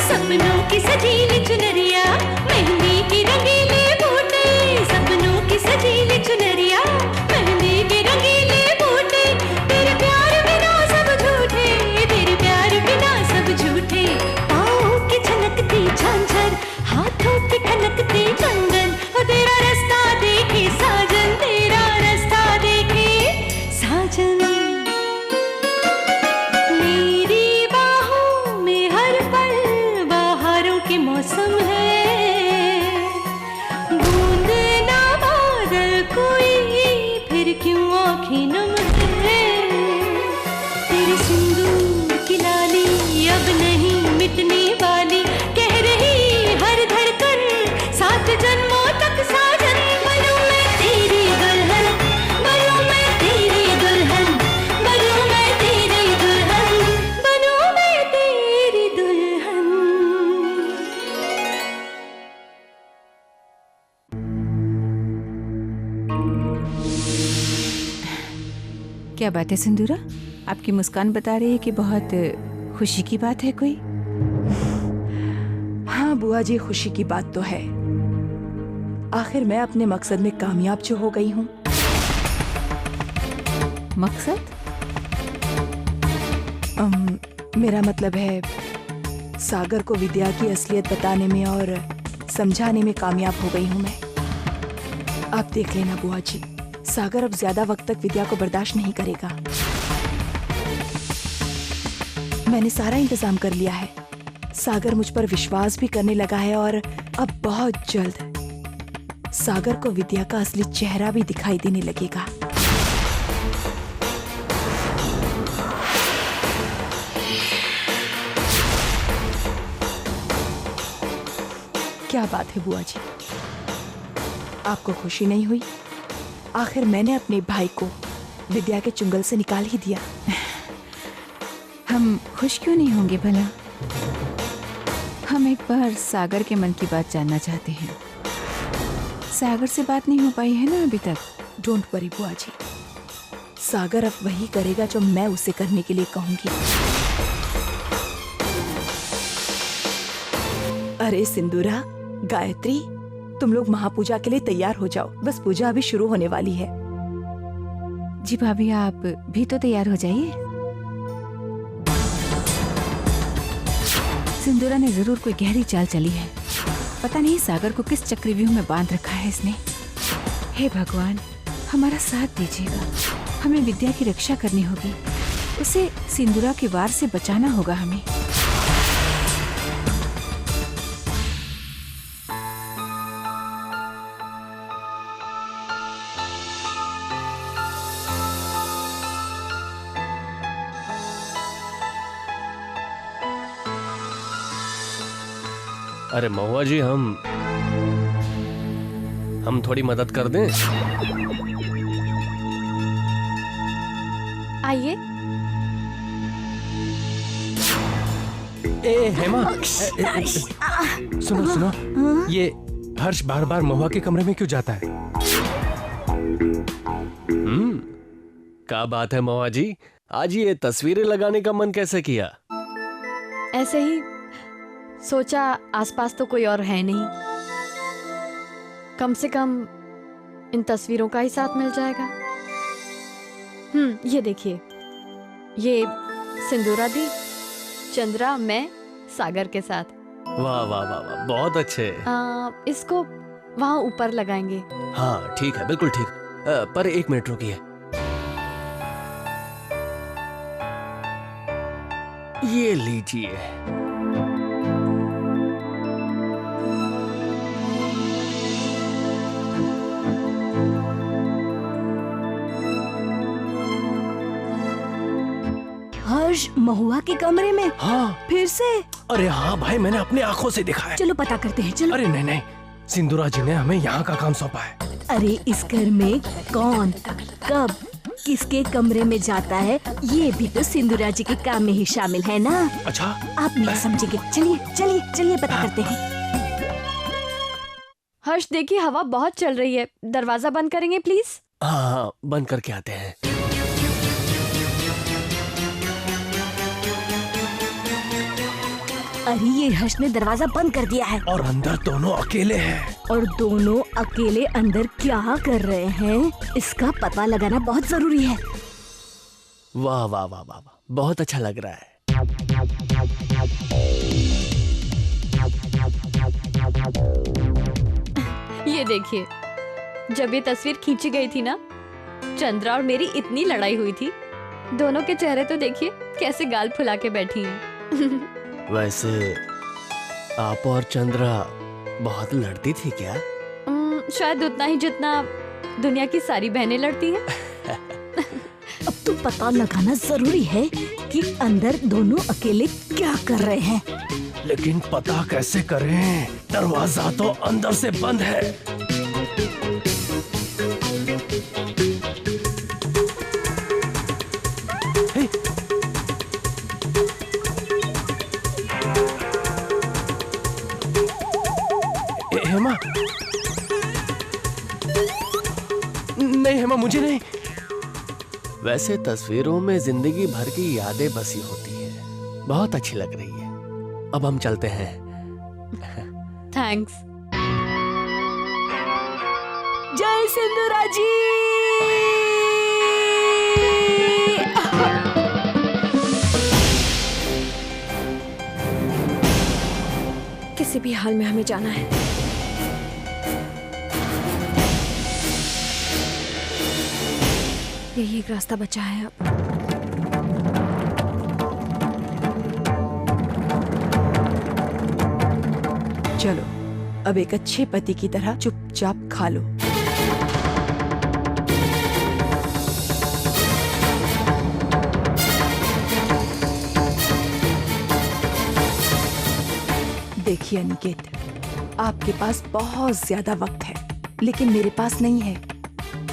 सपनों की सजीली चुनरिया, मेहंदी की रंगीले बूटे, सपनों की सजीली चुनरिया, मेहंदी के रंगीले बूटे, तेरे प्यार बिना सब झूठे, तेरे प्यार बिना सब झूठे। पाँव की छलकती झांझर, हाथों की खनकती कंगन, वो तेरा रास्ता देखे साजन, तेरा रास्ता देखे साजन। मेरी बाहों में हर पल बहारों के मौसम है, बूंद ना बादल कोई, फिर क्यों आँखें नम है। तेरे सिंदूर की लाली अब नहीं मिटने वाली, कह रही हर धड़कन सात जन्मों तक साजन। बनूं मैं तेरी दुल्हन, बनूं मैं तेरी दुल्हन, बनूं मैं तेरी दुल्हन, बनूं मैं तेरी दुल्हन। क्या बात है सिंदूरा, आपकी मुस्कान बता रही है कि बहुत खुशी की बात है कोई। हाँ बुआ जी, खुशी की बात तो है। आखिर मैं अपने मकसद में कामयाब जो हो गई हूँ। मकसद? मेरा मतलब है सागर को विद्या की असलियत बताने में और समझाने में कामयाब हो गई हूँ मैं। आप देख लेना बुआ जी, सागर अब ज्यादा वक्त तक विद्या को बर्दाश्त नहीं करेगा। मैंने सारा इंतजाम कर लिया है। सागर मुझ पर विश्वास भी करने लगा है और अब बहुत जल्द सागर को विद्या का असली चेहरा भी दिखाई देने लगेगा। क्या बात है बुआ जी, आपको खुशी नहीं हुई? आखिर मैंने अपने भाई को विद्या के चुंगल से निकाल ही दिया। हम खुश क्यों नहीं होंगे भला? हम एक बार सागर के मन की बात जानना चाहते हैं। सागर से बात नहीं हो पाई है ना अभी तक। डोंट वरी बुआ जी, सागर अब वही करेगा जो मैं उसे करने के लिए कहूंगी। अरे सिंदूरा, गायत्री, तुम लोग महापूजा के लिए तैयार हो जाओ। बस पूजा अभी शुरू होने वाली है। जी भाभी, आप भी तो तैयार हो जाइए। सिंदूरा ने जरूर कोई गहरी चाल चली है। पता नहीं सागर को किस चक्रव्यूह में बांध रखा है इसने। हे भगवान, हमारा साथ दीजिएगा। हमें विद्या की रक्षा करनी होगी, उसे सिंदूरा के वार से बचाना होगा हमें। अरे महुआ जी, हम थोड़ी मदद कर दें? आइए। ए हेमा, सुनो सुनो, ये हर्ष बार बार महुआ के कमरे में क्यों जाता है? क्या बात है महुआ जी, आज ये तस्वीरें लगाने का मन कैसे किया? ऐसे ही सोचा, आसपास तो कोई और है नहीं, कम से कम इन तस्वीरों का ही साथ मिल जाएगा। ये देखिए, ये सिंदूरा दी, चंद्रा, मैं सागर के साथ। वाह वाह वाह वाह, बहुत अच्छे। इसको वहाँ ऊपर लगाएंगे। हाँ ठीक है, बिल्कुल ठीक। पर एक मिनट रुकिए। ये लीजिए। हर्ष महुआ के कमरे में? हाँ। फिर से? अरे हाँ भाई, मैंने अपनी आंखों से देखा है। चलो पता करते हैं, चलो। अरे नहीं नहीं, सिंदूरा जी ने हमें यहाँ का काम सौंपा है। अरे इस घर में कौन, कब, किसके कमरे में जाता है, ये भी तो सिंदूरा जी के काम में ही शामिल है ना। अच्छा, आप नहीं समझेंगे। चलिए चलिए चलिए, पता करते हैं। हर्ष देखिए, हवा बहुत चल रही है, दरवाजा बंद करेंगे प्लीज? हाँ, बंद करके आते हैं। अरे ये हर्ष ने दरवाजा बंद कर दिया है और अंदर दोनों अकेले हैं। और दोनों अकेले अंदर क्या कर रहे हैं इसका पता लगाना बहुत जरूरी है। वाह वाह वाह वाह वाह, बहुत अच्छा लग रहा है। ये देखिए, जब ये तस्वीर खींची गई थी ना, चंद्रा और मेरी इतनी लड़ाई हुई थी। दोनों के चेहरे तो देखिए कैसे गाल फुला के बैठी हैं। वैसे आप और चंद्रा बहुत लड़ती थी क्या? शायद उतना ही जितना दुनिया की सारी बहनें लड़ती हैं। अब तो पता लगाना जरूरी है कि अंदर दोनों अकेले क्या कर रहे हैं। लेकिन पता कैसे करें? दरवाजा तो अंदर से बंद है। हेमा, नहीं हेमा, मुझे नहीं। वैसे तस्वीरों में जिंदगी भर की यादें बसी होती है। बहुत अच्छी लग रही है। अब हम चलते हैं। थैंक्स। जय सिंधुरा जी। किसी भी हाल में हमें जाना है। यही एक रास्ता बचा है अब। चलो अब एक अच्छे पति की तरह चुपचाप खा लो। देखिए अनिकेत, आपके पास बहुत ज्यादा वक्त है, लेकिन मेरे पास नहीं है।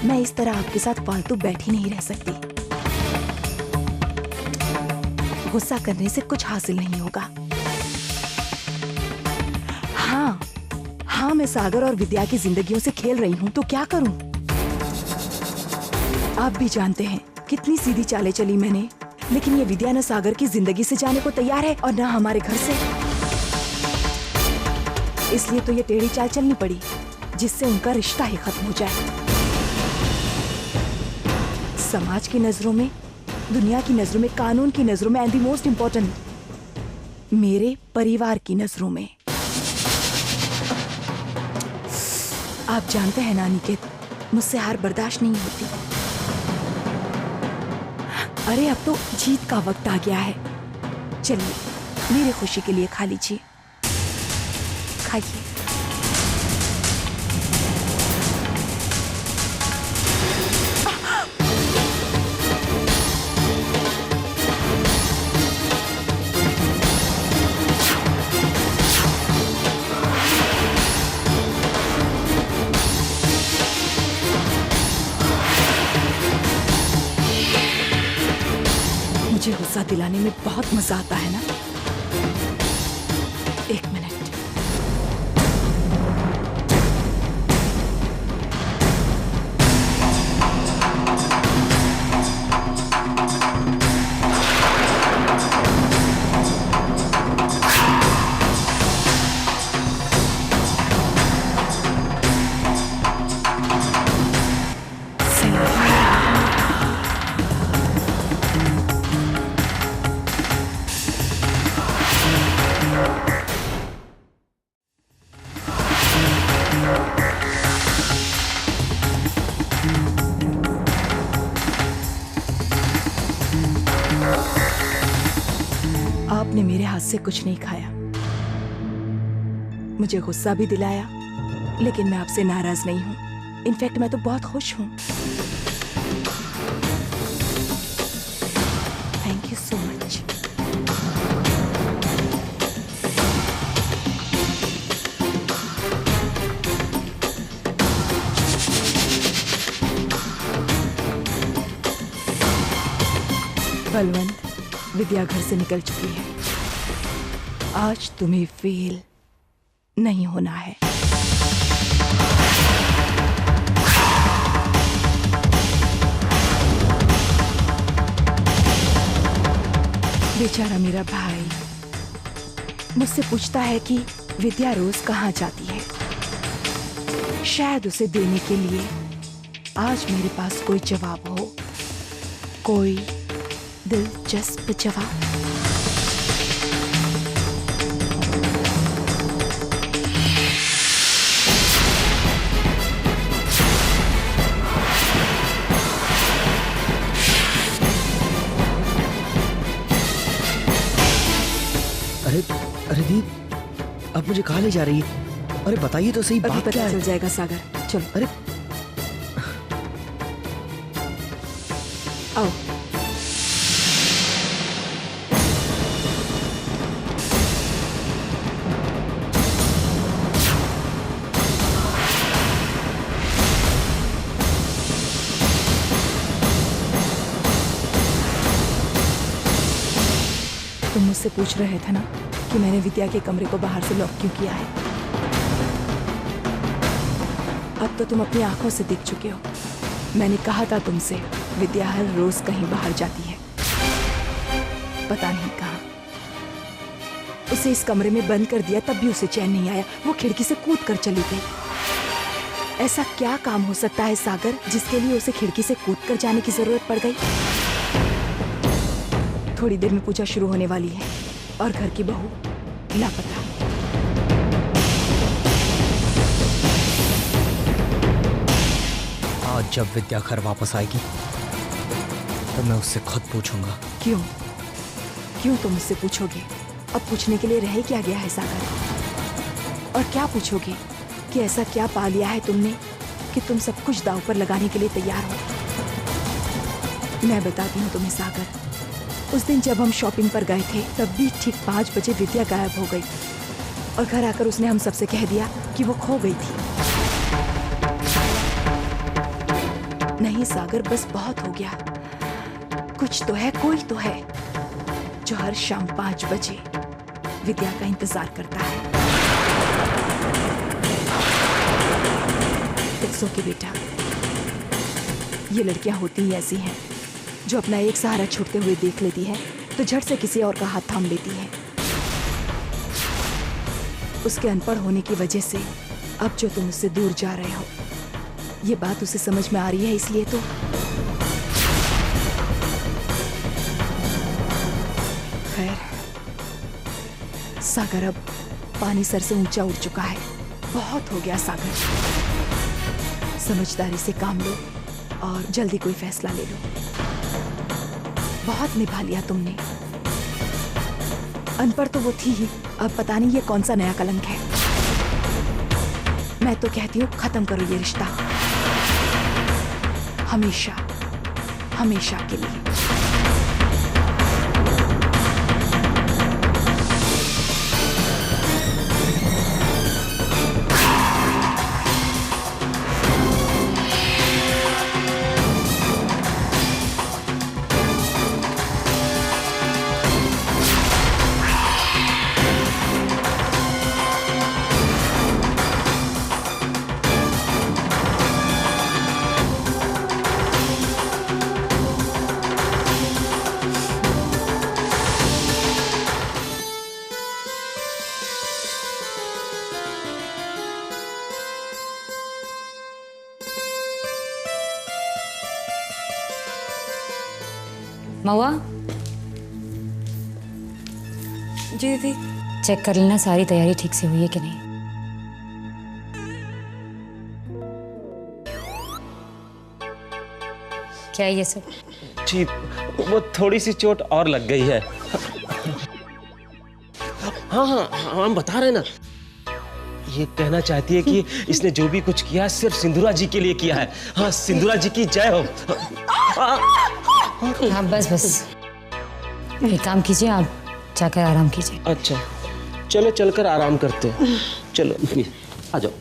मैं इस तरह आपके साथ फालतू बैठी नहीं रह सकती। गुस्सा करने से कुछ हासिल नहीं होगा। हाँ, मैं सागर और विद्या की जिंदगियों से खेल रही हूँ, तो क्या करूँ? आप भी जानते हैं कितनी सीधी चालें चली मैंने, लेकिन ये विद्या न सागर की जिंदगी से जाने को तैयार है और न हमारे घर से। इसलिए तो ये टेढ़ी चाल चलनी पड़ी, जिससे उनका रिश्ता ही खत्म हो जाए। समाज की नजरों में, दुनिया की नजरों में, कानून की नजरों में, एंड द मोस्ट इम्पोर्टेंट, मेरे परिवार की नजरों में। आप जानते हैं ना अनिकेत, मुझसे हार बर्दाश्त नहीं होती। अरे अब तो जीत का वक्त आ गया है। चलिए मेरी खुशी के लिए खा लीजिए, खाइए। मुझे गुस्सा दिलाने में बहुत मजा आता है ना। एक मिनट। आपने मेरे हाथ से कुछ नहीं खाया, मुझे गुस्सा भी दिलाया, लेकिन मैं आपसे नाराज नहीं हूं। इनफैक्ट मैं तो बहुत खुश हूं। Thank you so much. Balwant, विद्या घर से निकल चुकी है। आज तुम्हें फेल नहीं होना है। बेचारा मेरा भाई मुझसे पूछता है कि विद्या रोज कहाँ जाती है। शायद उसे देने के लिए आज मेरे पास कोई जवाब हो, कोई दिलचस्प जवाब। अरे दीप, अब मुझे कहाँ ले जा रही है? अरे बताइए तो सही, अभी बात क्या पता है? चल जाएगा सागर, चलो। अरे आओ। तुम मुझसे पूछ रहे थे ना कि मैंने विद्या के कमरे को बाहर से लॉक क्यों किया है। अब तो तुम अपनी आंखों से देख चुके हो। मैंने कहा था तुमसे, विद्या हर रोज कहीं बाहर जाती है, पता नहीं कहाँ। उसे इस कमरे में बंद कर दिया तब भी उसे चैन नहीं आया। वो खिड़की से कूद कर चली गई। ऐसा क्या काम हो सकता है सागर, जिसके लिए उसे खिड़की से कूद कर जाने की जरूरत पड़ गई? थोड़ी देर में पूजा शुरू होने वाली है और घर की बहू लापता। आज जब विद्या घर वापस आएगी तो मैं उससे खुद पूछूंगा। क्यों क्यों तुम मुझसे पूछोगे? अब पूछने के लिए रह क्या गया है सागर? और क्या पूछोगे कि ऐसा क्या पा लिया है तुमने कि तुम सब कुछ दांव पर लगाने के लिए तैयार हो? मैं बताती हूँ तुम्हें सागर, उस दिन जब हम शॉपिंग पर गए थे तब भी ठीक 5 बजे विद्या गायब हो गई और घर आकर उसने हम सबसे कह दिया कि वो खो गई थी। नहीं सागर, बस बहुत हो गया। कुछ तो है, कोई तो है जो हर शाम 5 बजे विद्या का इंतजार करता है। इट्स ओके बेटा, ये लड़कियां होती ही ऐसी हैं जो अपना एक सहारा छूटते हुए देख लेती है तो झट से किसी और का हाथ थाम लेती है। उसके अनपढ़ होने की वजह से अब जो तुम उससे दूर जा रहे हो, ये बात उसे समझ में आ रही है, इसलिए तो खैर सागर, अब पानी सर से ऊंचा उठ चुका है। बहुत हो गया सागर, समझदारी से काम लो और जल्दी कोई फैसला ले लो। बहुत निभा लिया तुमने। अनपढ़ तो वो थी ही, अब पता नहीं ये कौन सा नया कलंक है। मैं तो कहती हूँ खत्म करो ये रिश्ता, हमेशा हमेशा के लिए। महुआ, जी दीदी। चेक कर लेना सारी तैयारी ठीक से हुई है कि नहीं। क्या है ये सब? जी, वो थोड़ी सी चोट और लग गई है। हाँ हाँ, हम बता रहे ना। ये कहना चाहती है कि इसने जो भी कुछ किया सिर्फ सिंधुरा जी के लिए किया है। हाँ, सिंधुरा जी की जय हो। हाँ बस बस, एक काम कीजिए, आप जाकर आराम कीजिए। अच्छा, चलो चलकर आराम करते हैं। चलो आ जाओ।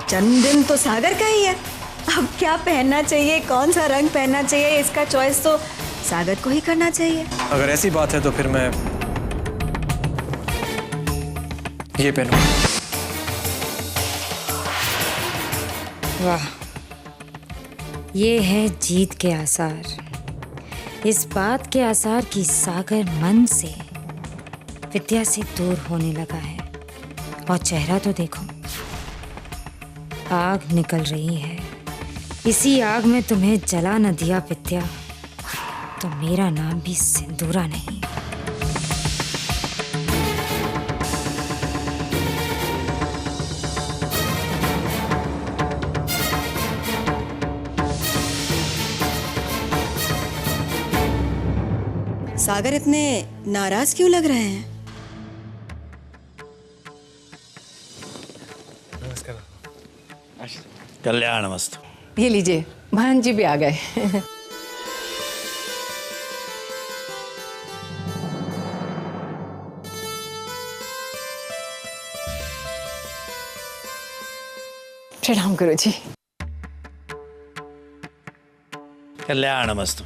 जन्मदिन तो सागर का ही है। अब क्या पहनना चाहिए, कौन सा रंग पहनना चाहिए, इसका चॉइस तो सागर को ही करना चाहिए। अगर ऐसी बात है तो फिर मैं ये पहनूं। वाह, ये है जीत के आसार। इस बात के आसार कि सागर मन से विद्या से दूर होने लगा है। और चेहरा तो देखो, आग निकल रही है। इसी आग में तुम्हें जला न दिया विद्या तो मेरा नाम भी सिंदूरा नहीं। सागर इतने नाराज क्यों लग रहे हैं? कल्याण मस्तु। ये लीजिए, भान जी भी आ गए। प्रणाम गुरु जी। कल्याण मस्तु।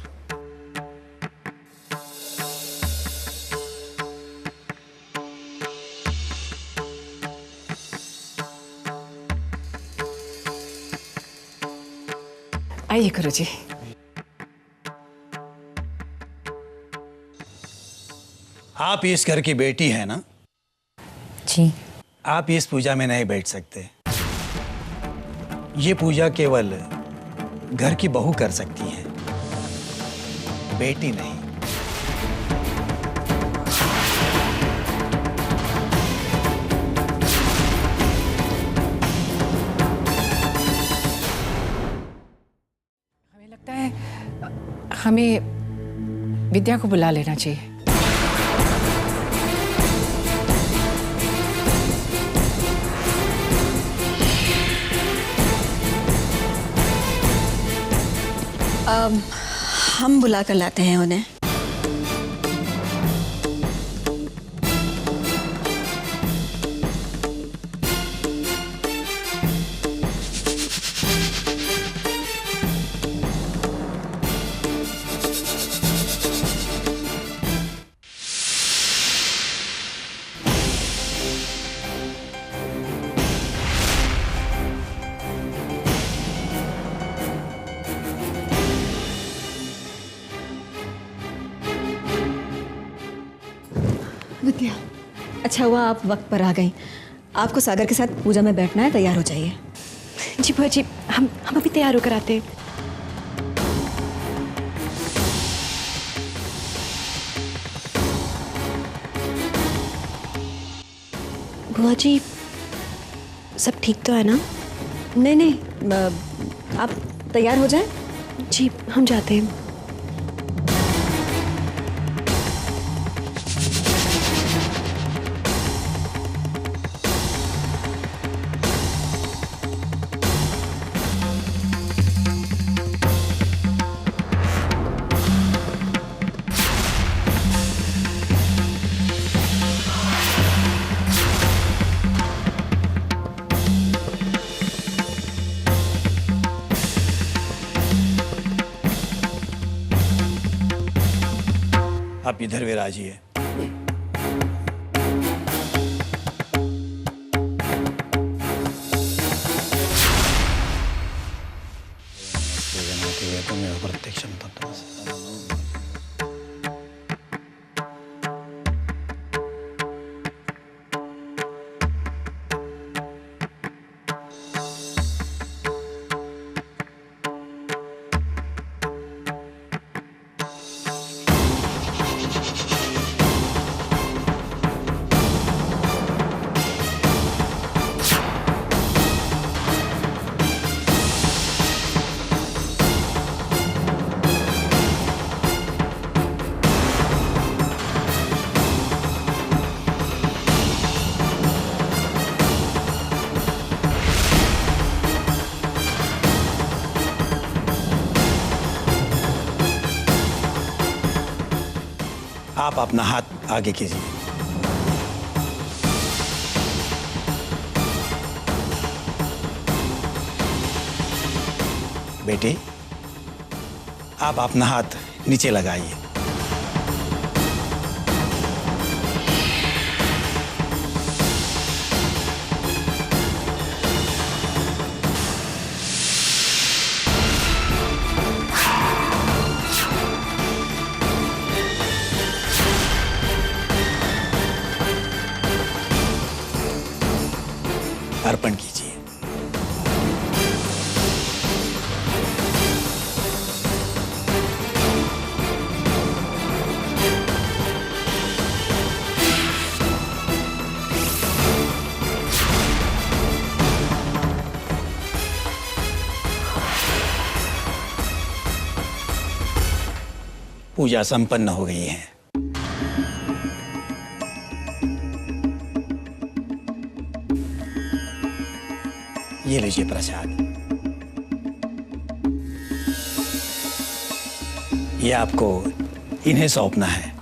आइए गुरु जी। आप इस घर की बेटी है ना? जी। आप इस पूजा में नहीं बैठ सकते। ये पूजा केवल घर की बहू कर सकती है, बेटी नहीं। हमें लगता है हमें विद्या को बुला लेना चाहिए। हम बुला कर लाते हैं उन्हें। विद्या, अच्छा हुआ आप वक्त पर आ गई। आपको सागर के साथ पूजा में बैठना है, तैयार हो जाइए। जी बुआ जी, हम अभी तैयार होकर आते हैं। बुआ जी, सब ठीक तो है ना? नहीं नहीं, आप तैयार हो जाएं। जी हम जाते हैं। आप इधर विराजिए। प्रत्यक्षम आप अपना हाथ आगे कीजिए। बेटी, आप अपना हाथ नीचे लगाइए। अर्पण कीजिए। पूजा संपन्न हो गई है। ये लीजिए प्रसाद। ये आपको इन्हें सौंपना है।